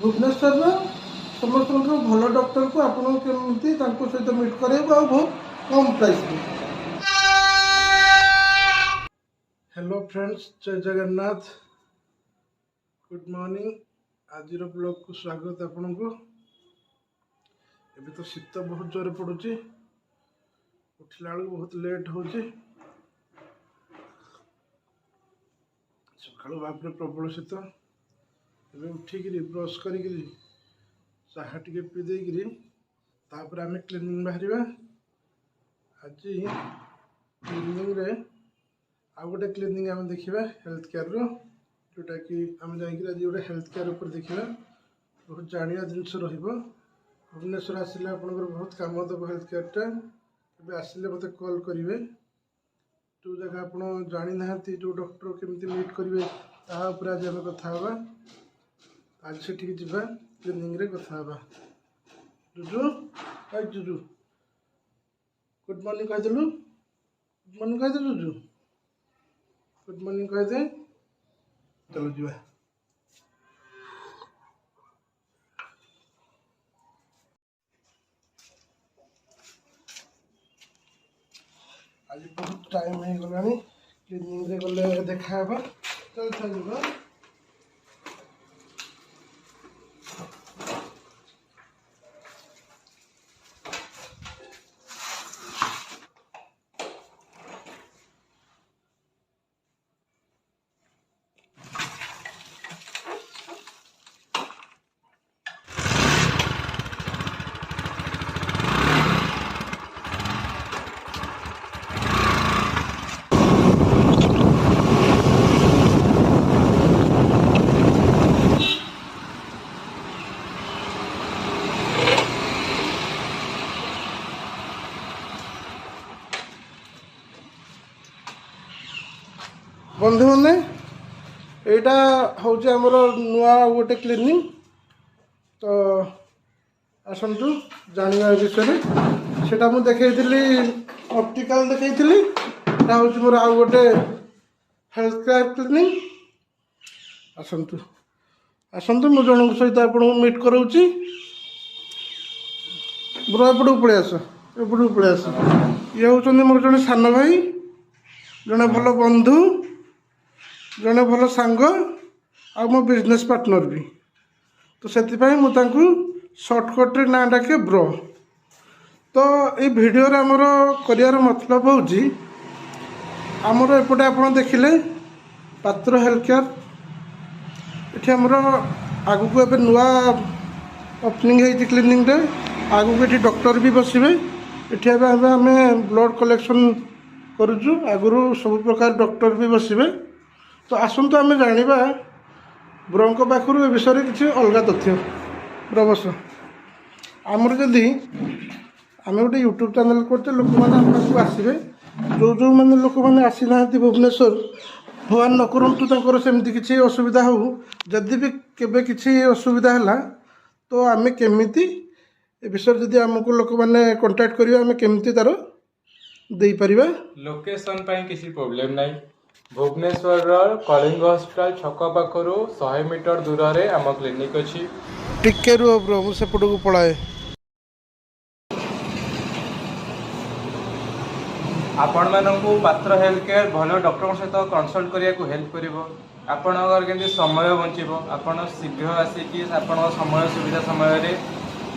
भुवनेश्वर समस्त भल डॉक्टर को आपको केमती सहित मीट कर बहुत कम प्राइस में। हेलो फ्रेंड्स, जय जगन्नाथ, गुड मॉर्निंग। आज ब्लॉग को स्वागत आपन को। एबे तो शीत बहुत जोर पड़ुची, उठला बेलू बहुत लेट हो सकाळु बापरे प्रबल शीत। एबे उठिक ब्रश कर चाहा टे पी देकिरी तापर आम क्लिनिंग बाहर। आज क्लिनिंग रे आउ गोटे क्लिनिंग आम देखा हेल्थ केयर रो, जोटा कि आम जाकर आज गोटे हेल्थ केयर उपर देखा। बहुत जानिया जिनस भुवनेश्वर आसिले आपंकर बहुत काम दब हेल्थ केयरटा। ए आसिले मत कॉल करेंगे। जो जगह आप जानी ना जो डॉक्टर केमती मीट करेंगे तापर आज आम कथा। आज से जा क्लिनिंग रे कथा। Juju hi Juju, good morning कहदेलु। गुड मॉर्निंग कहदे जुजु, गुड मॉर्निंग कहदे। चलो जी आज बहुत टाइम हो गला क्लिनिंग रे गले देखा। चल चल बंधु मैंने यहाँ हूँ आमर नुआ गोटे क्लिनिंग। तो आसतु जाना विषय से मुझे देखी ऑप्टिकल देखी हूँ मोर आउ गोटे हेल्थ केयर क्लिनिक। आसतु आसतु मु जन सहित आपको मीट कराऊँगी। ब्रो एपटू पलि आस, एपटू पलि आस। ये हूँ मोर जड़े सान भाई, जड़े भल बंधु, जड़े भल सांग आ मो बिजनेस पार्टनर भी। तो से मुझे सर्टकट रे ना डाके ब्रो। तो ये वीडियो आमर कर मतलब हूँ आमर एपटे आप देखिले पात्र हेल्थ केयर। ये आमर आगु को ए नुआ ओपनिंग है क्लिनिक रे। आगु को ये डॉक्टर भी बसवे। ये आम ब्लड कलेक्शन करुचु। आगु सब प्रकार डॉक्टर भी बसवे। तो आसतु आम जाना ब्रोक पाखर ए विषय किसी अलग तथ्य। ब्रो बस आमर जदि आम गोटे यूट्यूब चैनल करते लोक मैंने आसवे। जो जो मैंने लोक मैंने आसी ना भुवनेश्वर, भगवान न करूँ सेमती किसी असुविधा हो। जदि भी केबे किसी असुविधा है तो आम केमिति ए विषय जदि आमको लोक मैंने कांटेक्ट करिवे आम केमिति तार दे परिबा। लोकेशन पाई किसी प्रॉब्लम नहीं। भुवनेश्वर कलिंग हॉस्पिटल छक पाखर 100 मीटर दूर रे आम क्लिनिक अच्छी। टिके रुह ब्रो, मु सेपट को पलाए। आपण मानू पात्र हेल्थ केयर भल डॉक्टर सहित कंसल्ट करिया को हेल्प करिवो। आपणकर केमती समय बचिबो। आपण शीघ्र आसिकी आपण समय सुविधा समय रे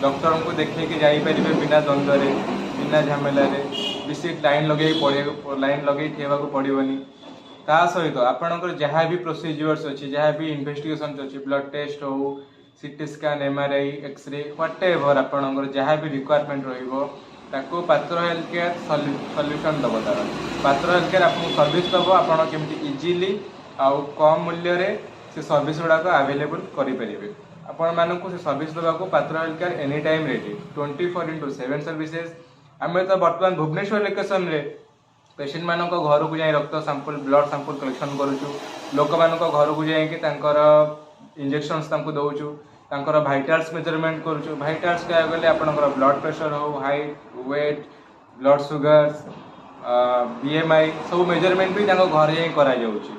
डॉक्टर को देखिए जाई परिबे बिना द्वंद्व रे, बिना झमेला रे। बेसी लाइन लगे ठेवा को पड़ोनी। ता सहित आपणकर जहाँ भी प्रोसीजर्स अच्छी, जहाँ भी इन्वेस्टिगेशन अच्छी, ब्लड टेस्ट हो, CT scan, MRI, x ray, whatever आपणकर जहाँ भी रिक्वायरमेंट रहिबो ताको पात्र हेल्थ केयर सॉल्यूशन दबो। तार पात्र हेल्थ केयर आपको सर्विस दबो। आपण केमती इजीली आउ कम मूल्य रे से सर्विस गुड़ा को अवेलेबल करि परिबे। आपण मानकु से सर्विस दबा को पात्र health care any time ready 24/7 services. आमे तो वर्तमान भुवनेश्वर लोकेशन रे पेशेंट मानक घर को जाई रक्त सैंपल, ब्लड सैंपल कलेक्शन करूचु। लोक मानक घर को जाई कि तांकर इंजेक्शंस तांको दउचु, तांकर भाइटाल्स मेजरमेंट करूचु। भाइटाल्स क्या गले आपनकर ब्लड प्रेशर हो, height, weight, blood sugars, BMI सब मेजरमेंट भी तांको घर जाई करा जाउची।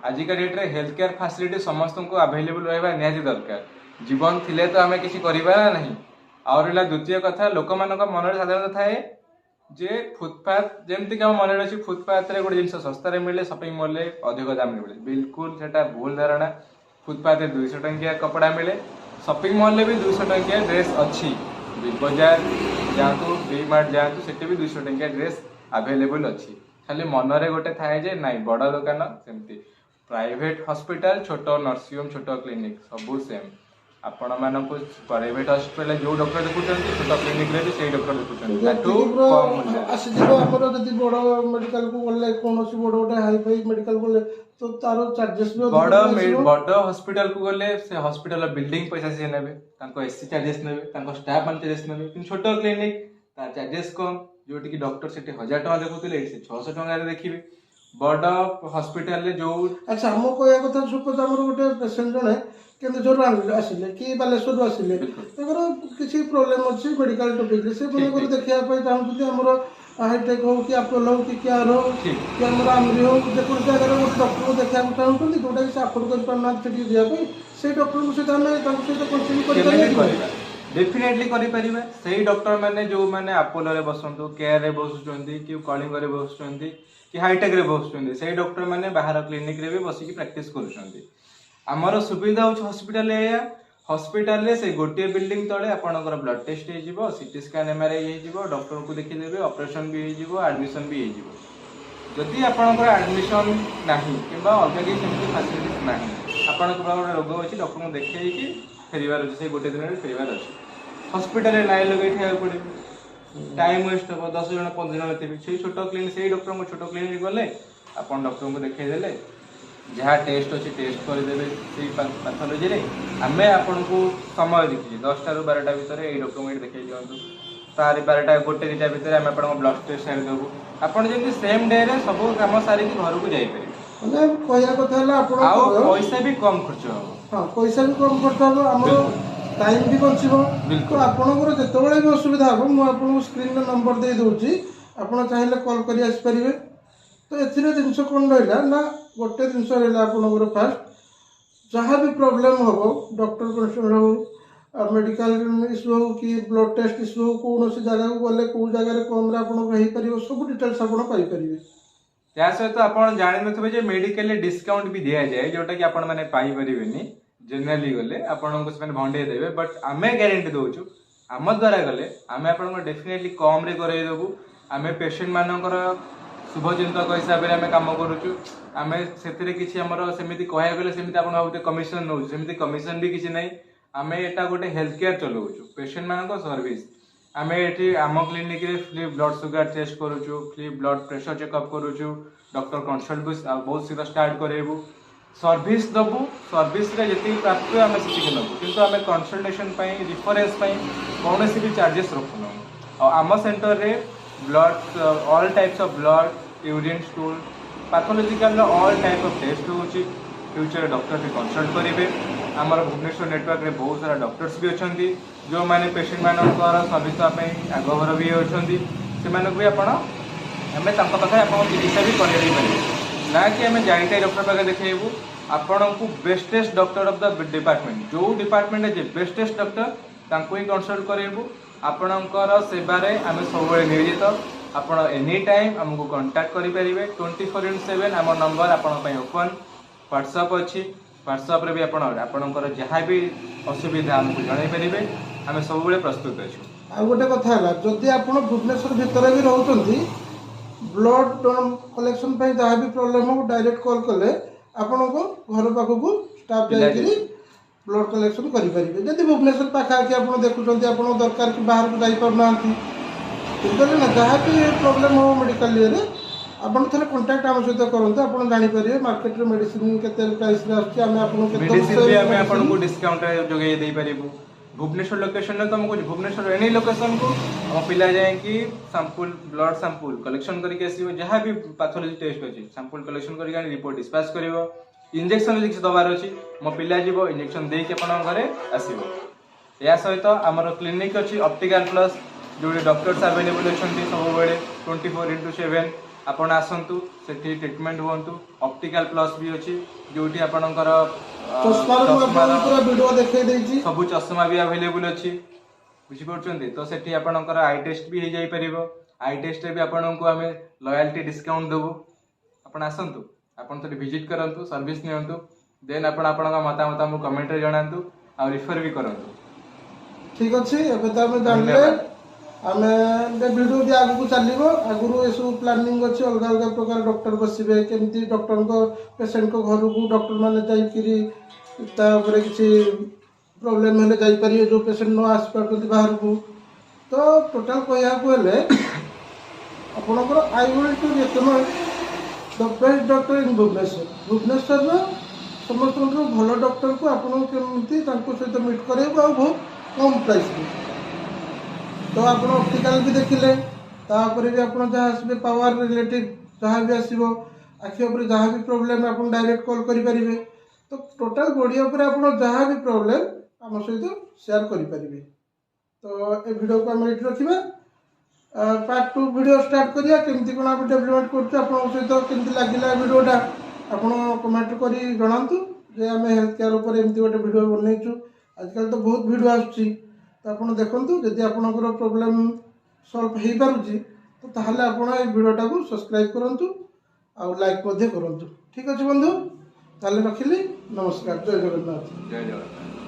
आजिका डेट रे हेल्थ केयर फैसिलिटी समस्त को अवेलेबल रहबा निहाती दरकार। जीवन थिले तो आमे किसी करिबा नहीं। और रहा द्वितीय कथा लोक मान मन साधारणतः थाए जे फुटपाथ जमती कि मन अच्छी फुटपाथ रे गोटे जिन सस्तार मिले शॉपिंग मॉल रे अधिक दाम मिले बिल्कुल सेटा भूल धारणा। फुटपाथ रे 200 टंकिया कपड़ा मिले शॉपिंग मॉल रे भी 200 टंकिया ड्रेस अच्छी बिग बाजार जातु डी मार्ट जातु सेटे भी 200 टंकिया ड्रेस अवेलेबल अच्छी खाली मन रे गोटे थाए जे नाइ बड़ दुकान सेमती प्राइवेट हॉस्पिटल छोट नर्सिंग होम छोट क्लिनिक सब सेम आपण मानक प्राइवेट हॉस्पिटल जो डॉक्टर देखुଛନ୍ତି छोट क्लिनिक रे भी सेही डॉक्टर देखुଛନ୍ତି ताठू कम मूल्य ଆସିଯିବ ଆମର ଯଦି ବଡ଼ ମେଡିକାଲ କୁ ଗଲେ କୌଣସି ବଡ଼ ଗୋଟେ ହାଇ ଫାଇ ମେଡିକାଲ ଗଲେ ତ ତାର ଚାର୍जेस ବି बड़ हॉस्पिटल को गले से हॉस्पिटल बिल्डिंग पैसा से नेबे तांको एसी चार्जेस नेबे तांको स्टाफ मान चार्जेस नेबे किन छोट क्लिनिक तार चार्जेस कम जोटी की डॉक्टर सेठी 1000 टका देखुतले से 600 टका रे देखिबे बड़ हॉस्पिटल रे जो अच्छा हम कहया କଥା सुपज हमर ଗୋଟେ पेशेंट जने केन्दुझर आसिले कि बालेश्वर आसिले ताकर किसी प्रोब्लेम अच्छी मेडिकल टॉपिक से बोले कर देखिया पई चाहूँ हमर हाईटेक हो कि अपोलो हो कि केयर हो कि हमर आमरी हो देखो जगह गोटे डॉक्टर को देखा चाहूँ जोटा कि अफोर्ड कर पाना सेठी दिया पई से डॉक्टर को से हमें सहित कंटिन्यू कर डेफिनेटली करें से डॉक्टर मैंने जो मैंने अपोलो रे बसंतु केयर रे बसुचंती कि कलिंग रे बसुचंती कि हाईटेक रे बसुचंती से डॉक्टर मैंने बाहर क्लिनिक रे भी बसिकी प्रैक्टिस करूचंती आमर सुविधा हो हॉस्पिटल एया हॉस्पिटल रे से गोटे बिल्डिंग तले आपनकर ब्लड टेस्ट हे जिवो सीटी स्कैन एमआरआई हे जिवो डॉक्टर को देखि देबे ऑपरेशन भी हे जिवो एडमिशन भी हे जिवो जदि आपनकर एडमिशन नाही किबा अलग कि सेमति फैसिलिटी नाही आपनकर गोटे रोग अछि डॉक्टर को देखै कि फेरिवार अछि से गोटे दिन रे फेरिवार अछि हॉस्पिटल रे लाइन लगे ठिया पड़े टाइम वेस्ट हो 10 जन 15 जन थे से छोट क्लिनिक से डॉक्टर को छोट क्लिनिक गले आपन डॉक्टर को देखै देले जहाँ टेस्ट अच्छे टेस्ट करदेवे से पैथोलोजी रे आमे आपन को समय देखिए 10टा ରୁ 12टा भितर ए डॉक्यूमेंट देखै दियंतु तार 12टा गोटे दिटा भितर आमे आपन ब्लड टेस्ट सारि देबु आपन जेंति सेम डे रे सब काम सारि के घर को जाई परिबे मतलब कहया कथा हला आपन आ पैसा भी कम खर्च हो हां पैसा भी कम खर्च हो हमरो टाइम भी बचिबो बिल्कुल आपन को जतबेले भी असुविधा हो मु आपन को स्क्रीन रे नंबर दे दोची आपन चाहिले कॉल करि आस परिबे तो एथिरे जिंस कोन रहला ना गोटे जिनस रहा आपंकर फास्ट जहाँ भी प्रोब्लेम हम डॉक्टर कंसल्ट हो मेडिकल इश्यू हो कि ब्लड टेस्ट इश्यू हो कौन जगह को गले कौ जगह कम हो सब डिटेल्स पाइपर या सहित आप जानते मेडिकल डिस्काउंट भी दि जाए जोटा कि आपण मैंने पाइपर जेनेराली गले आपको से भंडे देवे बट आम ग्यारंटी दौचु आम द्वारा गले आम आप डेफिनेटली कम रे करदेबू आम पेसेंट मानकर शुभचिंतक हिसाब से आम कम करुचु आम से किसी आमर सेमती कह गले सेमती आप भावते कमिशन नौ सेमती कमिशन भी किसी ना आम एटा गोटे हेल्थ केयर चलाऊँ पेसेंट मान सर्विस आम ये आम क्लिनिक रे फ्री ब्लड सुगर टेस्ट करुचु फ्री ब्लड प्रेशर चेकअप करुचु डॉक्टर कंसल्ट भी बहुत शीघ्र स्टार्ट करेबू सर्विस दबू सर्विस रे जति प्राप्त आम से नबू किंतु आम कंसल्टेशन रिफरेन्स कौन भी चार्जेस रखुना आम सेंटर रे blood all types of blood urine stool pathological all type of test होची फ्यूचर डॉक्टर भी कंसल्ट करेंगे आमर भुवनेश्वर नेटवर्क रे बहुत सारा डॉक्टर्स भी अच्छा जो मैंने पेसेंट मानकर सर्विस आगभर भी अच्छा से भी आप चिकित्सा भी करें ना कि आम जाइए डॉक्टर पाखे देखू आपण को bestest doctor of the department जो डिपार्टमेंट है बेस्टेस्ट डॉक्टर ही कंसल्ट करेबू आपणकर सेवारे आम सब नियोजित आपण एनी टाइम आमको कांटेक्ट करेंगे 24/7 आम नंबर आपण ओपन व्हाट्सएप अच्छी व्हाट्सएप रे भी आपणकर जहाँ भी असुविधा आमको जन पारे आम सब प्रस्तुत अच्छे आ गोटे कथा है जदि आप भुवनेश्वर भितर भी रोचंती ब्लड कलेक्शन जहाँ भी प्रोब्लेम हो डायरेक्ट कॉल कले आपण को घर पाखक स्टाफ जाकरी ब्लड कलेक्शन करेंगे जदि भुवनेश्वर पाखापाखि आप देखुं आप दरकार कि बाहर को जापार बुझे ना जहाँ भी प्रोब्लेम हो मेडिकल ये आपन थे कांटेक्ट आम सहित करते आप जानीपर मार्केट में मेडिसिन के प्राइस आपको डिस्काउंट जोगे दे पारू भुवनेश्वर लोकेशन में तुमको भुवनेश्वर एनी लोकेशन को हम पिला जाए कि सैंपल ब्लड सैंपल कलेक्शन करके आसो जहाँ भी पैथोलॉजी टेस्ट अच्छी सैंपल कलेक्शन करके रिपोर्ट डिस्पैच कर इंजेक्शन किसी दबार अच्छी मो पिला जीव इंजेक्शन देके घरे आसो या सहित आमर क्लिनिक अच्छी ऑप्टिकल प्लस जो डॉक्टर्स अवेलेबल अच्छा सब 24/7 ଆପଣ ଆସନ୍ତୁ ସେଠି ଟ୍ରିଟମେଣ୍ଟ ହୁଅନ୍ତୁ। ଅପ୍ଟିକାଲ ପ୍ଲସ୍ ବି ଅଛି ଯୋଉଠି ଆପଣଙ୍କର ଚଷମାର ମୁଁ ଆପଣଙ୍କୁ ପୁରା ଭିଡ଼ିଓ ଦେଖେଇ ଦେଇଛି। ସବୁ ଚଷମା ବି ଆଭେଲେବୁଲ ଅଛି, ବୁଝିପାରୁଛନ୍ତି ତ। ସେଠି ଆପଣଙ୍କର ଆଇ ଟେଷ୍ଟ ବି ହେଇଯାଇପାରିବ। ଆଇ ଟେଷ୍ଟରେ ବି ଆପଣଙ୍କୁ ଆମେ ଲୟାଲିଟି ଡିସକାଉଣ୍ଟ ଦେବୁ। ଆପଣ ଆସନ୍ତୁ, ଆପଣ ସେଠି ଭିଜିଟ୍ କରନ୍ତୁ, ସର୍ଭିସ୍ ନିଅନ୍ତୁ, ଦେନ୍ ଆପଣ ଆପଣଙ୍କ ମତାମତ ଆମକୁ କମେଣ୍ଟରେ ଜଣାନ୍ତୁ ଆଉ ରିଫର ବି କରନ୍ତୁ। ଠିକ୍ ଅଛି, ଏବେ ତ ଆମେ ଜାଣିଲେ। ଆମେ ଭିଡ଼ିଓ ବି ଆଗକୁ ଚାଲିବ। ଆଗରୁ ଏସବୁ ପ୍ଲାନିଂ ଅଛି, ଅଲଗା ଅଲଗା ପ୍ରକାର ଡକ୍ଟର ବସିବେ, କେମିତି ଡକ୍ଟରଙ୍କ ପେସେଣ୍ଟଙ୍କ ଘରକୁ ଡକ୍ଟରମାନେ ଯାଇକିରି ତାପରେ କିଛି ପ୍ରୋବ୍ଲେମ୍ ହେଲେ ଯାଇପାରିବେ, ଯେଉଁ ପେସେଣ୍ଟ ନ ଆସିପାରୁଛନ୍ତି ବାହାରକୁ। ତ ଟୋଟାଲ୍ କହିବାକୁ ହେଲେ ଆପଣଙ୍କର I will to recommend the best doctor in Bhubaneswar. ଭୁବନେଶ୍ୱରର ସମସ୍ତଙ୍କଠୁ ଭଲ ଡକ୍ଟରକୁ ଆପଣଙ୍କୁ କେମିତି ତାଙ୍କ ସହିତ ମିଟ୍ କରାଇବୁ ଆଉ ବହୁତ କମ୍ ପ୍ରାଇସ୍ରେ। ତ ଆପଣ ଅପ୍ଟିକାଲ ବି ଦେଖିଲେ, ତାପରେ ବି ଆପଣ ଯାହା ଆସିବେ ପାୱାର ରିଲେଟିଭ୍ ଯାହା ବି ଆସିବ, ଆଖି ଉପରେ ଯାହା ବି ପ୍ରୋବ୍ଲେମ୍ ଆପଣ ଡାଇରେକ୍ଟ କଲ୍ କରିପାରିବେ। ତ ଟୋଟାଲ୍ ବଡ଼ି ଉପରେ ଆପଣ ଯାହା ବି ପ୍ରୋବ୍ଲେମ୍ ଆମ ସହିତ ସେୟାର କରିପାରିବେ। ତ ଏ ଭିଡ଼ିଓକୁ ଆମେ ଏଇଠି ରଖିବା। ପାର୍ଟ 2 ଭିଡ଼ିଓ ଷ୍ଟାର୍ଟ କରିବା, କେମିତି କ'ଣ ଆମେ ଡେଭଲପମେଣ୍ଟ କରୁଛୁ, ଆପଣଙ୍କ ସହିତ କେମିତି ଲାଗିଲା ଭିଡ଼ିଓଟା ଆପଣ କମେଣ୍ଟ କରି ଜଣାନ୍ତୁ ଯେ ଆମେ ହେଲ୍ଥ କେୟାର ଉପରେ ଏମିତି ଗୋଟେ ଭିଡ଼ିଓ ବନେଇଛୁ। ଆଜିକାଲି ତ ବହୁତ ଭିଡ଼ିଓ ଆସୁଛି, ତ ଆପଣ ଦେଖନ୍ତୁ ଯଦି ଆପଣଙ୍କର ପ୍ରୋବ୍ଲେମ୍ ସଲ୍ଭ ହେଇପାରୁଛି ତ ତାହେଲେ ଆପଣ এই ଭିଡ଼ିଓଟାକୁ ସବସ୍କ୍ରାଇବ୍ କରନ୍ତୁ ଆଉ ଲାଇକ୍ ମଧ୍ୟ କରନ୍ତୁ। ଠିକ୍ ଅଛି ବନ୍ଧୁ, ତାହେଲେ ରଖିଲି। ନମସ୍କାର, ଜୟ ଜଗନ୍ନାଥ। ଜୟ ଜଗନ୍ନାଥ।